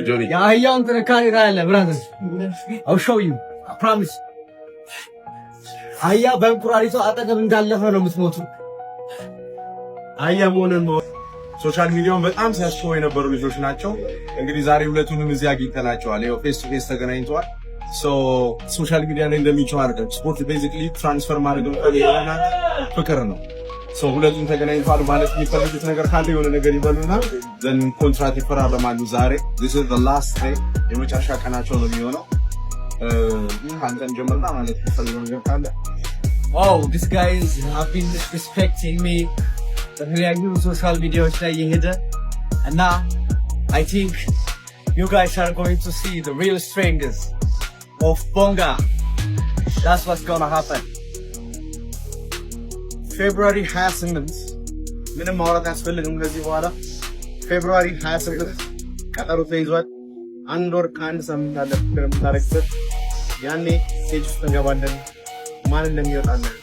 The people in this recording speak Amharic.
ጆኒ የአህያውን ጥንካሬ ታያለህ ብራዘር። I'll show you. I promise. አህያ በእንቁራሪቷ አጠገብ እንዳለፈ ነው የምትሞቱ። አህያ መሆንን ሶሻል ሚዲያውን በጣም ሲያስበው የነበሩ ልጆች ናቸው። እንግዲህ ዛሬ ሁለቱንም እዚህ አግኝተናቸዋል። ያው ፌስ ቱ ፌስ ተገናኝተዋል። ሶሻል ሚዲያ ላይ እንደሚጮህ አድርገን ስፖርት ቤዚክሊ ትራንስፈር ማድረግ ነው ፍቅር ነው። ሁለቱም ተገናኝተዋል ማለት የሚፈልጉት ነገር ካለ የሆነ ነገር ይበሉና ዘን ኮንትራት ይፈራረማሉ። ዛሬ this is the last day የመጨረሻ ቀናቸው ነው የሚሆነው። አንተን ጀመርና ማለት የሚፈልገው ነገር ካለ these guys have been disrespecting me. በተለያዩ ሶሻል ሚዲያዎች ላይ የሄደ እና I think you guys are going to see the real strength of Bonga. That's what's gonna happen. February 28 ምንም ማውራት አያስፈልግም ከዚህ በኋላ February 28 ቀጠሮ ተይዟል። አንድ ወር ከአንድ ሳምንት አለ የምታረግበት ያኔ ስቴጅ ውስጥ እንገባለን። ማን እንደሚወጣለን